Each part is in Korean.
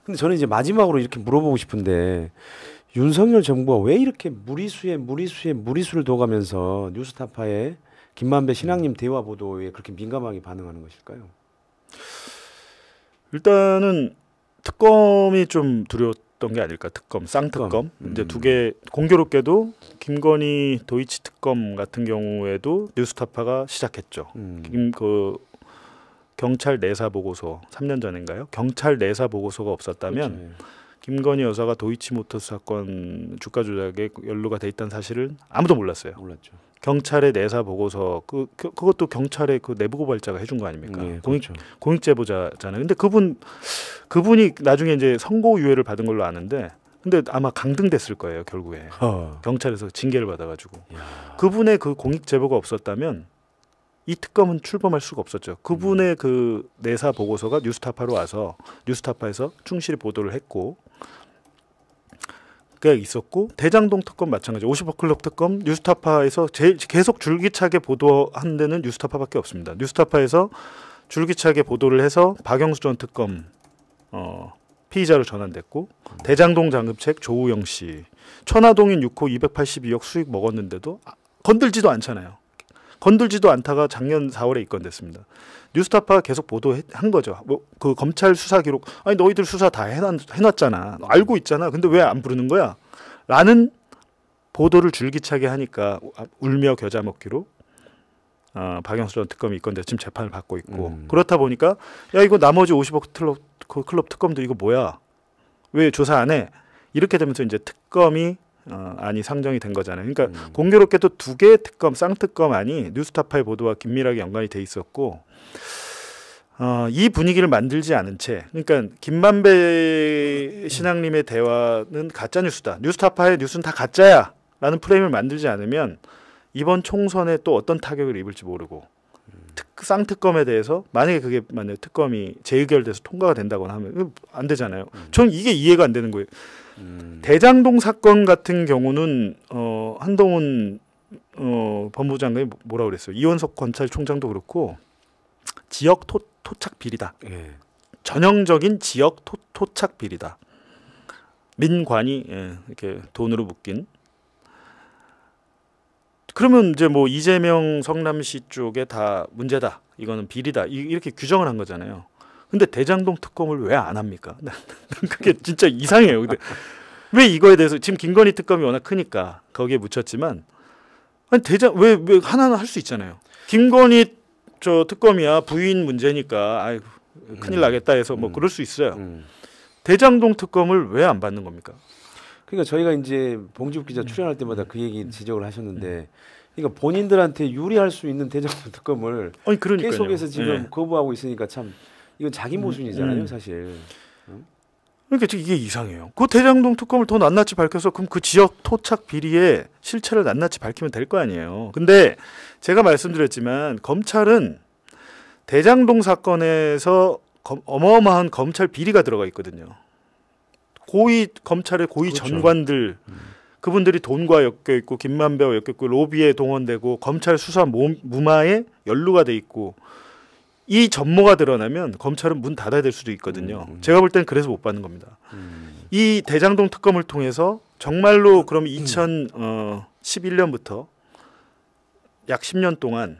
근데 저는 이제 마지막으로 이렇게 물어보고 싶은데 윤석열 정부가 왜 이렇게 무리수를 둬가면서 뉴스타파의 김만배 신앙님 대화 보도에 그렇게 민감하게 반응하는 것일까요? 일단은 특검이 좀 두려웠던 게 아닐까. 특검, 쌍특검. 이제 두 개 공교롭게도 김건희 도이치 특검 같은 경우에도 뉴스타파가 시작했죠. 그 경찰 내사 보고서 3년 전인가요? 경찰 내사 보고서가 없었다면 그렇죠. 김건희 여사가 도이치모터스 사건 주가 조작에 연루가 돼 있다는 사실은 아무도 몰랐어요. 몰랐죠. 경찰의 내사 보고서 그것도 경찰의 그 내부 고발자가 해준 거 아닙니까? 네, 그렇죠. 공익 제보자잖아요. 근데 그분이 나중에 이제 선고유예를 받은 걸로 아는데, 근데 아마 강등됐을 거예요 결국에. 경찰에서 징계를 받아가지고. 그분의 그 공익 제보가 없었다면 이 특검은 출범할 수가 없었죠. 그분의 그 내사 보고서가 뉴스타파로 와서 뉴스타파에서 충실히 보도를 했고. 가 있었고, 대장동 특검 마찬가지. 50억 클럽 특검 뉴스타파에서 계속 줄기차게 보도한 데는 뉴스타파밖에 없습니다. 뉴스타파에서 줄기차게 보도를 해서 박영수 전 특검 피의자로 전환됐고, 대장동 장급책 조우영 씨, 천화동인 6호 282억 수익 먹었는데도 건들지도 않잖아요. 건들지도 않다가 작년 4월에 입건됐습니다. 뉴스타파가 계속 보도한 거죠. 뭐 그 검찰 수사 기록, 아니 너희들 수사 다 해놨잖아, 알고 있잖아, 근데 왜 안 부르는 거야? 라는 보도를 줄기차게 하니까 울며 겨자 먹기로 박영수 전 특검이 입건돼 지금 재판을 받고 있고, 그렇다 보니까 야 이거 나머지 50억 클럽 특검도 이거 뭐야? 왜 조사 안 해? 이렇게 되면서 이제 특검이 안이 상정이 된 거잖아요. 그러니까 공교롭게도 두 개의 특검, 쌍특검 안이 뉴스타파의 보도와 긴밀하게 연관이 돼 있었고, 이 분위기를 만들지 않은 채, 그러니까 김만배 신앙님의 대화는 가짜 뉴스다, 뉴스타파의 뉴스는 다 가짜야 라는 프레임을 만들지 않으면 이번 총선에 또 어떤 타격을 입을지 모르고, 쌍특검에 대해서 만약에 그게 특검이 재의결돼서 통과가 된다거나 하면 안 되잖아요. 저는 이게 이해가 안 되는 거예요. 대장동 사건 같은 경우는 한동훈 법무부 장관이 뭐라고 그랬어요? 이원석 검찰총장도 그렇고 지역 토착 비리다. 예. 전형적인 지역 토착 비리다. 민관이 이렇게 돈으로 묶인. 그러면 이제 뭐 이재명 성남시 쪽에 다 문제다, 이거는 비리다, 이렇게 규정을 한 거잖아요. 근데 대장동 특검을 왜 안 합니까? 그게 진짜 이상해요. 근데 왜 이거에 대해서, 지금 김건희 특검이 워낙 크니까 거기에 묻혔지만, 아니 왜 하나는 할 수 있잖아요. 김건희 저 특검이야 부인 문제니까 아이고 큰일 나겠다 해서 뭐 그럴 수 있어요. 대장동 특검을 왜 안 받는 겁니까? 그러니까 저희가 이제 봉지욱 기자 출연할 때마다 그 얘기 지적을 하셨는데, 그러니까 본인들한테 유리할 수 있는 대장동 특검을 계속해서 지금 거부하고 있으니까 참 이건 자기 모순이잖아요, 사실. 그러니까 이게 이상해요. 그 대장동 특검을 더 낱낱이 밝혀서 그럼 그 지역 토착 비리의 실체를 낱낱이 밝히면 될 거 아니에요. 근데 제가 말씀드렸지만 검찰은 대장동 사건에서 어마어마한 검찰 비리가 들어가 있거든요. 검찰의 고위 그렇죠. 전관들, 그분들이 돈과 엮여 있고 김만배와 엮여 있고 로비에 동원되고 검찰 수사 무마에 연루가 돼 있고, 이 전모가 드러나면 검찰은 문 닫아야 될 수도 있거든요. 제가 볼 땐 그래서 못 받는 겁니다. 이 대장동 특검을 통해서 정말로 그럼 2011년부터 약 10년 동안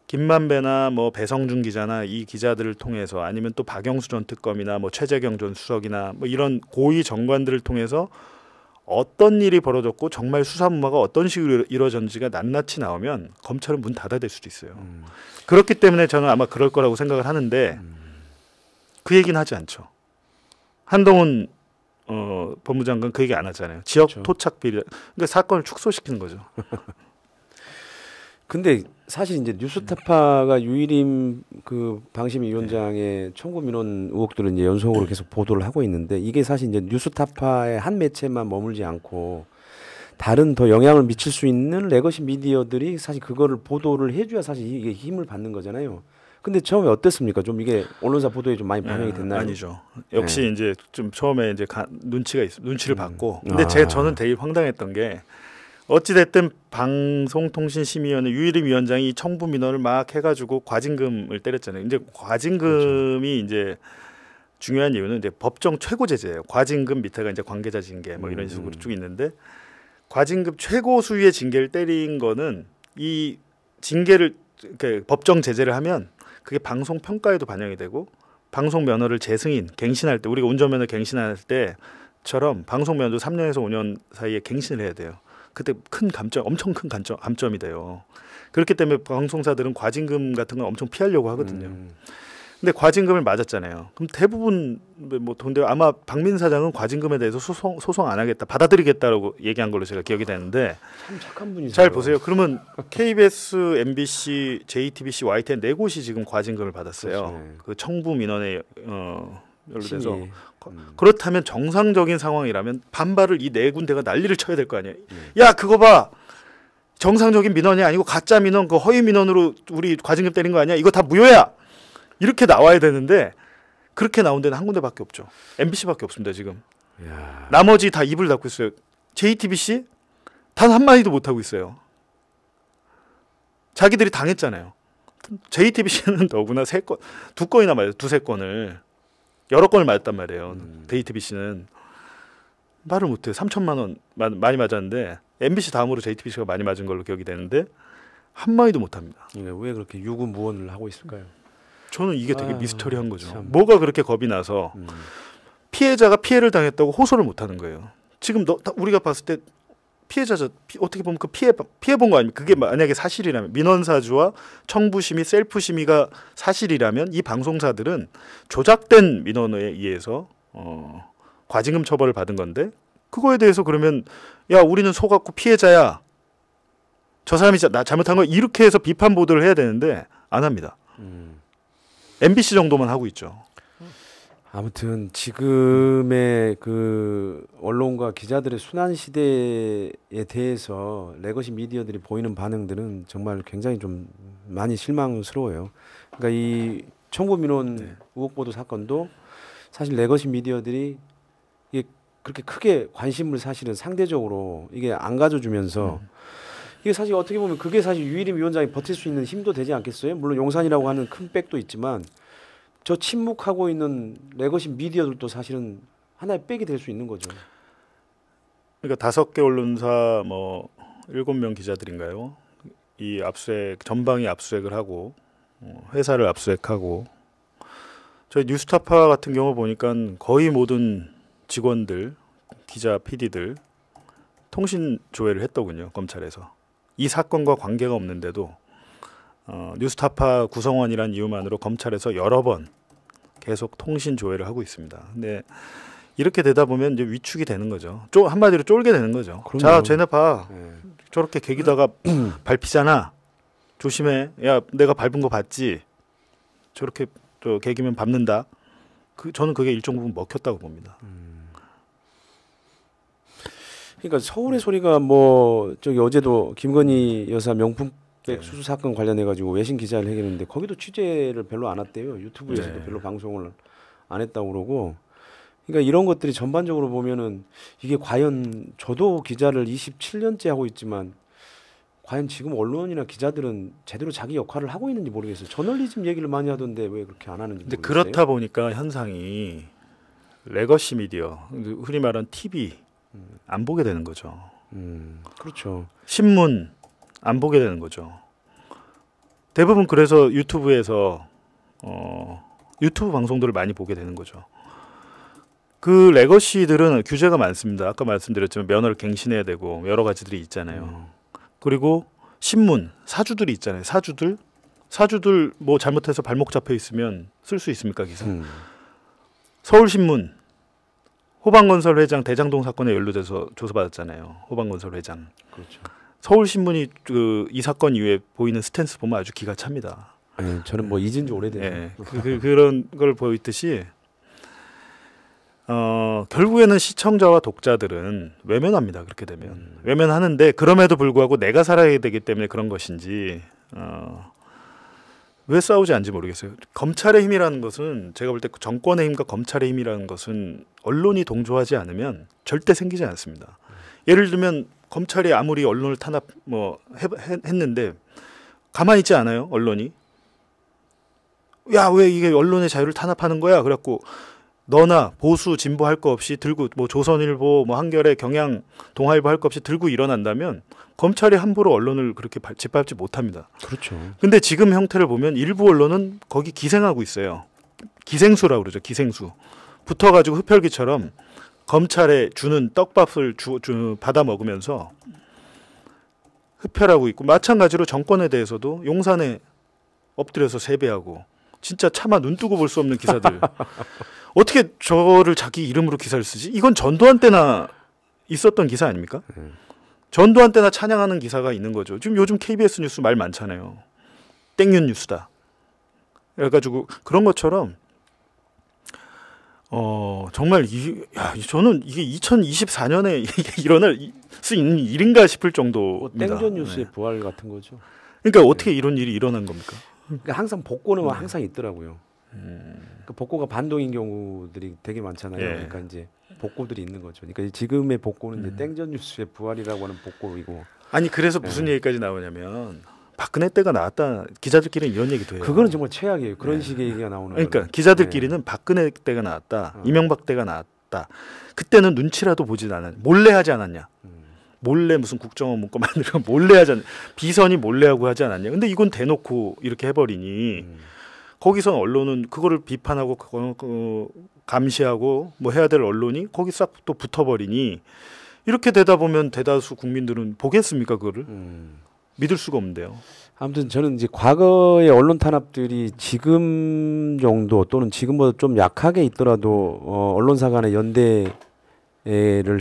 김만배나 뭐 배성준 기자나 이 기자들을 통해서, 아니면 또 박영수 전 특검이나 뭐 최재경 전 수석이나 뭐 이런 고위 정관들을 통해서 어떤 일이 벌어졌고 정말 수사무마가 어떤 식으로 이루어졌는지가 낱낱이 나오면 검찰은 문 닫아야 될 수도 있어요. 그렇기 때문에 저는 아마 그럴 거라고 생각을 하는데 그 얘기는 하지 않죠. 한동훈 법무장관 그 얘기 안 하잖아요. 지역 그렇죠. 토착 비리, 그러니까 사건을 축소시키는 거죠. 근데 사실 이제 뉴스타파가 유일임 그 방심위원장의 청구 민원 의혹들을 이제 연속으로 계속 보도를 하고 있는데, 이게 사실 이제 뉴스타파의 한 매체만 머물지 않고 다른 더 영향을 미칠 수 있는 레거시 미디어들이 사실 그거를 보도를 해줘야 사실 이게 힘을 받는 거잖아요. 근데 처음에 어땠습니까? 좀 이게 언론사 보도에 좀 많이 반영이 됐나요? 아니죠. 역시 이제 좀 처음에 이제 눈치를 받고. 근데 저는 되게 황당했던 게, 어찌됐든 방송통신심의위원회 유일임 위원장이 청부 민원을 막 해가지고 과징금을 때렸잖아요. 이제 과징금이 이제 중요한 이유는 이제 법정 최고 제재예요. 과징금 밑에가 이제 관계자 징계 뭐 이런 식으로 쭉 있는데 과징금 최고 수위의 징계를 때린 거는 이 징계를 이렇게 법정 제재를 하면 그게 방송 평가에도 반영이 되고 방송 면허를 재승인 갱신할 때 우리가 운전면허 갱신할 때처럼 방송 면허도 3년에서 5년 사이에 갱신을 해야 돼요. 그때 큰 감점, 엄청 큰 감점이 돼요. 그렇기 때문에 방송사들은 과징금 같은 건 엄청 피하려고 하거든요. 근데 과징금을 맞았잖아요. 그럼 대부분 뭐 근데 아마 박민 사장은 과징금에 대해서 소송 안 하겠다, 받아들이겠다라고 얘기한 걸로 제가 기억이 되는데 참 착한 분이세요. 잘 보세요. 그러면 KBS, MBC, JTBC, YTN 네 곳이 지금 과징금을 받았어요. 그렇죠. 그 청부 민원에 연루돼서 신의. 그렇다면 정상적인 상황이라면 반발을 이 네 군데가 난리를 쳐야 될 거 아니에요. 야 그거 봐. 정상적인 민원이 아니고 가짜 민원, 그 허위 민원으로 우리 과징금 때린 거 아니야? 이거 다 무효야. 이렇게 나와야 되는데 그렇게 나온 데는 한 군데밖에 없죠. MBC밖에 없습니다 지금. 야. 나머지 다 입을 닫고 있어요. JTBC 단 한마디도 못 하고 있어요. 자기들이 당했잖아요. JTBC는 더구나 두 건이나 맞아요. 두세 건을 여러 건을 맞았단 말이에요. JTBC는 말을 못해요. 3천만 원 많이 맞았는데 MBC 다음으로 JTBC가 많이 맞은 걸로 기억이 되는데 한마디도 못합니다. 왜 그렇게 유구무원을 하고 있을까요? 저는 이게 되게 미스터리한 거죠. 참. 뭐가 그렇게 겁이 나서 피해자가 피해를 당했다고 호소를 못하는 거예요. 지금 우리가 봤을 때 피해자자 어떻게 보면 그 피해 본 거 아닙니까? 그게 만약에 사실이라면 민원사주와 청부심의 셀프심의가 사실이라면 이 방송사들은 조작된 민원에 의해서 과징금 처벌을 받은 건데 그거에 대해서 그러면 야 우리는 속았고 피해자야. 저 사람이 나 잘못한 거 이렇게 해서 비판 보도를 해야 되는데 안 합니다. MBC 정도만 하고 있죠. 아무튼 지금의 그 언론과 기자들의 순환 시대에 대해서 레거시 미디어들이 보이는 반응들은 정말 굉장히 좀 많이 실망스러워요. 그러니까 이 청구 민원 의혹 보도 사건도 사실 레거시 미디어들이 이게 그렇게 크게 관심을 사실은 상대적으로 이게 안 가져주면서 이게 사실 어떻게 보면 그게 사실 유일임 위원장이 버틸 수 있는 힘도 되지 않겠어요? 물론 용산이라고 하는 큰 백도 있지만 저 침묵하고 있는 레거시 미디어들도 사실은 하나의 백이 될 수 있는 거죠. 그러니까 5개 언론사 뭐 7명 기자들인가요? 이 압수수색 전방위 압수수색을 하고 회사를 압수수색하고 저희 뉴스타파 같은 경우 보니까 거의 모든 직원들, 기자, PD들 통신 조회를 했더군요. 검찰에서. 이 사건과 관계가 없는데도 뉴스타파 구성원이란 이유만으로 검찰에서 여러 번 계속 통신 조회를 하고 있습니다. 근데 이렇게 되다 보면 이제 위축이 되는 거죠. 한마디로 쫄게 되는 거죠. 그럼요. 자, 쟤네 봐. 네. 저렇게 계기다가 밟히잖아. 조심해. 야, 내가 밟은 거 봤지? 저렇게 또 계기면 밟는다. 저는 그게 일정 부분 먹혔다고 봅니다. 그러니까 서울의 소리가 뭐 저기 어제도 김건희 여사 명품백 수수 사건 관련해 가지고 외신 기자를 해결했는데 거기도 취재를 별로 안 했대요. 유튜브에서도 별로 방송을 안 했다고 그러고. 그러니까 이런 것들이 전반적으로 보면은 이게 과연 저도 기자를 27년째 하고 있지만 과연 지금 언론이나 기자들은 제대로 자기 역할을 하고 있는지 모르겠어요. 저널리즘 얘기를 많이 하던데 왜 그렇게 안 하는지 근데 모르겠어요. 그렇다 보니까 현상이 레거시 미디어, 흔히 말하는 TV 안 보게 되는 거죠. 그렇죠. 신문 안 보게 되는 거죠. 대부분 그래서 유튜브에서 유튜브 방송들을 많이 보게 되는 거죠. 그 레거시들은 규제가 많습니다. 아까 말씀드렸지만 면허를 갱신해야 되고 여러 가지들이 있잖아요. 그리고 신문, 사주들이 있잖아요. 사주들 뭐 잘못해서 발목 잡혀 있으면 쓸 수 있습니까 기사? 서울신문 호방건설 회장 대장동 사건에 연루돼서 조사받았잖아요. 호방건설 회장. 그렇죠. 서울신문이 이 사건 이후에 보이는 스탠스 보면 아주 기가 찹니다. 네, 저는 뭐 잊은 지 오래돼서. 네, 그런 걸 보이듯이 결국에는 시청자와 독자들은 외면합니다. 그렇게 되면 외면하는데 그럼에도 불구하고 내가 살아야 되기 때문에 그런 것인지 왜 싸우지 않는지 모르겠어요. 검찰의 힘이라는 것은 제가 볼 때 정권의 힘과 검찰의 힘이라는 것은 언론이 동조하지 않으면 절대 생기지 않습니다. 예를 들면 검찰이 아무리 언론을 탄압 했는데 가만히 있지 않아요. 언론이. 야, 왜 이게 언론의 자유를 탄압하는 거야? 그래갖고 너나 보수 진보 할 거 없이 들고 뭐 조선일보 뭐 한겨레 경향 동아일보 할 거 없이 들고 일어난다면 검찰이 함부로 언론을 그렇게 짓밟지 못합니다. 그렇죠. 근데 지금 형태를 보면 일부 언론은 거기 기생하고 있어요. 기생수라고 그러죠. 기생수. 붙어가지고 흡혈귀처럼 검찰에 주는 떡밥을 받아 먹으면서 흡혈하고 있고, 마찬가지로 정권에 대해서도 용산에 엎드려서 세배하고, 진짜 차마 눈 뜨고 볼 수 없는 기사들. 어떻게 저를 자기 이름으로 기사를 쓰지? 이건 전두환 때나 있었던 기사 아닙니까? 전두환 때나 찬양하는 기사가 있는 거죠. 지금 요즘 KBS 뉴스 말 많잖아요. 땡윤 뉴스다. 그래가지고 그런 것처럼 정말 저는 이게 2024년에 이게 일어날 수 있는 일인가 싶을 정도입니다. 땡전 뉴스의 부활 같은 거죠. 그러니까 어떻게 이런 일이 일어난 겁니까? 그러니까 항상 복고는 항상 있더라고요. 그러니까 복고가 반동인 경우들이 되게 많잖아요. 그러니까 이제 복고들이 있는 거죠. 그러니까 지금의 복고는 이제 땡전 뉴스의 부활이라고 하는 복고이고. 아니 그래서 무슨 얘기까지 나오냐면 박근혜 때가 나왔다. 기자들끼리는 이런 얘기도 해요. 그거는 정말 최악이에요. 그런 식의 얘기가 나오는. 그러니까 거는. 기자들끼리는 박근혜 때가 나왔다. 이명박 때가 나왔다. 그때는 눈치라도 보지 않았냐. 몰래 하지 않았냐. 몰래 무슨 국정원 문건 만들고 몰래 하지 않냐. 비선이 몰래 하고 하지 않았냐. 근데 이건 대놓고 이렇게 해버리니 거기서 언론은 그거를 비판하고 감시하고 뭐 해야 될 언론이 거기 싹 또 붙어버리니 이렇게 되다 보면 대다수 국민들은 보겠습니까 그거를? 믿을 수가 없는데요. 아무튼 저는 이제 과거의 언론 탄압들이 지금 정도 또는 지금보다 좀 약하게 있더라도 언론사 간의 연대를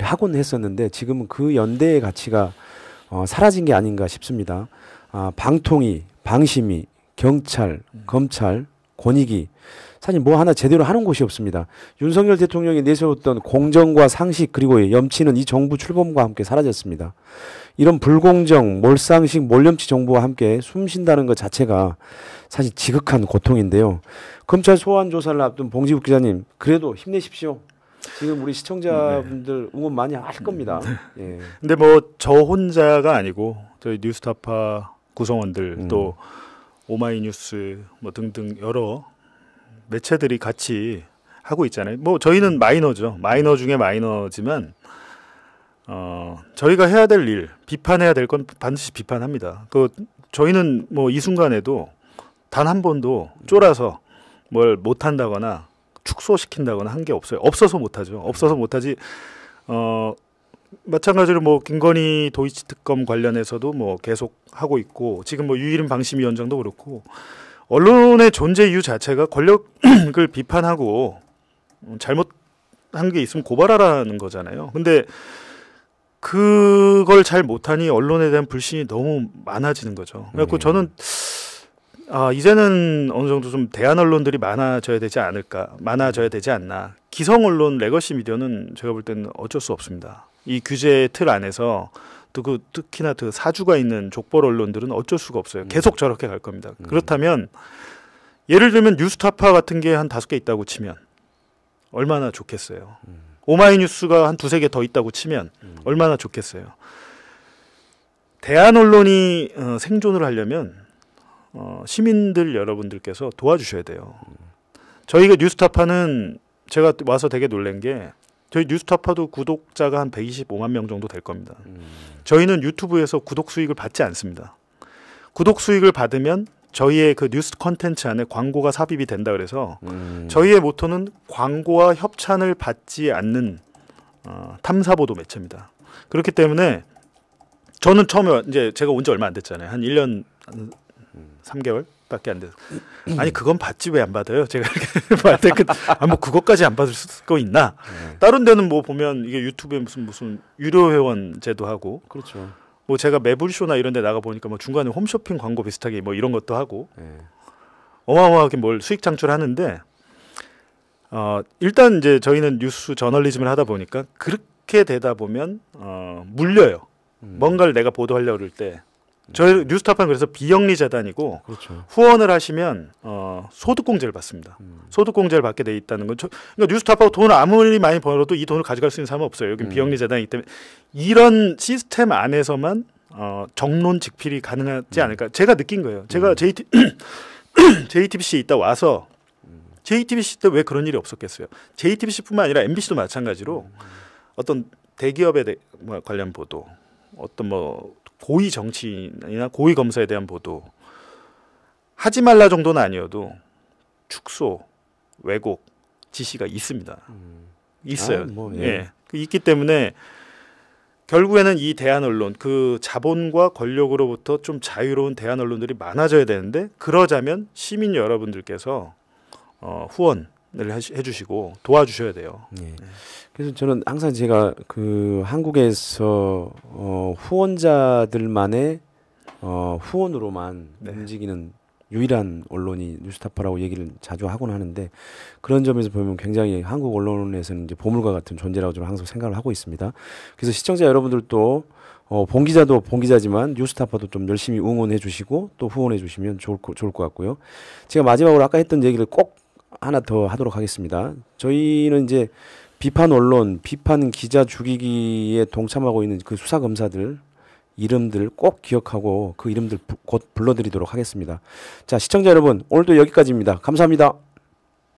하곤 했었는데 지금은 그 연대의 가치가 사라진 게 아닌가 싶습니다. 방통위, 방심위, 경찰, 검찰, 권익위 사실 뭐 하나 제대로 하는 곳이 없습니다. 윤석열 대통령이 내세웠던 공정과 상식 그리고 염치는 이 정부 출범과 함께 사라졌습니다. 이런 불공정, 몰상식, 몰염치 정부와 함께 숨쉰다는 것 자체가 사실 지극한 고통인데요. 검찰 소환 조사를 앞둔 봉지욱 기자님, 그래도 힘내십시오. 지금 우리 시청자분들 응원 많이 할 겁니다. 예. 근데 뭐 저 혼자가 아니고 저희 뉴스타파 구성원들 또 오마이뉴스 뭐 등등 여러 매체들이 같이 하고 있잖아요. 뭐 저희는 마이너죠. 마이너 중에 마이너지만 저희가 해야 될 일, 비판해야 될 건 반드시 비판합니다. 저희는 뭐 이 순간에도 단 한 번도 쫄아서 뭘 못한다거나 축소시킨다거나 한 게 없어요. 없어서 못하죠. 없어서 못하지. 마찬가지로 뭐 김건희 도이치 특검 관련해서도 뭐 계속 하고 있고 지금 뭐 유일인 방심위원장도 그렇고 언론의 존재 이유 자체가 권력을 비판하고 잘못한 게 있으면 고발하라는 거잖아요. 근데 그걸 잘 못하니 언론에 대한 불신이 너무 많아지는 거죠. 그래서 저는 이제는 어느 정도 좀 대한 언론들이 많아져야 되지 않나. 기성 언론, 레거시 미디어는 제가 볼 때는 어쩔 수 없습니다. 이 규제 틀 안에서 특히나 그 사주가 있는 족벌 언론들은 어쩔 수가 없어요. 계속 저렇게 갈 겁니다. 그렇다면 예를 들면 뉴스타파 같은 게 한 5개 있다고 치면 얼마나 좋겠어요. 오마이뉴스가 한 2-3개 더 있다고 치면 얼마나 좋겠어요. 대한 언론이 생존을 하려면 시민들 여러분들께서 도와주셔야 돼요. 저희가 뉴스타파는 제가 와서 되게 놀란 게 저희 뉴스타파도 구독자가 한 125만 명 정도 될 겁니다. 저희는 유튜브에서 구독 수익을 받지 않습니다. 구독 수익을 받으면 저희의 그 뉴스 콘텐츠 안에 광고가 삽입이 된다 그래서 저희의 모토는 광고와 협찬을 받지 않는 탐사보도 매체입니다. 그렇기 때문에 저는 처음에 이제 제가 온 지 얼마 안 됐잖아요. 한 1년 3개월밖에 안 돼서 아니 그건 받지 왜 안 받아요? 제가 이렇게 말 때 뭐 그것까지 안 받을 거 있나? 다른 데는 뭐 보면 이게 유튜브에 무슨 유료 회원 제도하고 그렇죠. 뭐 제가 매불쇼나 이런 데 나가 보니까 뭐 중간에 홈쇼핑 광고 비슷하게 뭐 이런 것도 하고 어마어마하게 뭘 수익 창출하는데 일단 이제 저희는 뉴스 저널리즘을 하다 보니까 그렇게 되다 보면 물려요. 뭔가를 내가 보도하려고 그럴 때 저희 뉴스타파는 그래서 비영리 재단이고 그렇죠. 후원을 하시면 소득공제를 받습니다. 소득공제를 받게 돼 있다는 건 그러니까 뉴스타파가 돈을 아무리 많이 벌어도 이 돈을 가져갈 수 있는 사람은 없어요. 여기 비영리 재단이기 때문에 이런 시스템 안에서만 정론 직필이 가능하지 않을까 제가 느낀 거예요. 제가 JTBC 있다 와서 JTBC 때 왜 그런 일이 없었겠어요? JTBC뿐만 아니라 MBC도 마찬가지로 어떤 대기업에 관련 보도, 어떤 뭐 고위 정치인이나 고위 검사에 대한 보도 하지 말라 정도는 아니어도 축소, 왜곡 지시가 있습니다. 있어요. 예. 있기 때문에 결국에는 이 대한 언론, 그 자본과 권력으로부터 좀 자유로운 대한 언론들이 많아져야 되는데 그러자면 시민 여러분들께서 후원을 해주시고 도와주셔야 돼요. 예. 그래서 저는 항상 제가 그 한국에서 후원자들만의 후원으로만 움직이는 유일한 언론이 뉴스타파라고 얘기를 자주 하곤 하는데 그런 점에서 보면 굉장히 한국 언론에서는 이제 보물과 같은 존재라고 저는 항상 생각을 하고 있습니다. 그래서 시청자 여러분들도 본 기자도 본 기자지만 뉴스타파도 좀 열심히 응원해 주시고 또 후원해 주시면 좋을 것 같고요. 제가 마지막으로 아까 했던 얘기를 꼭 하나 더 하도록 하겠습니다. 저희는 이제 비판 언론, 비판 기자 죽이기에 동참하고 있는 그 수사 검사들 이름들 꼭 기억하고 그 이름들 곧 불러드리도록 하겠습니다. 자, 시청자 여러분, 오늘도 여기까지입니다. 감사합니다.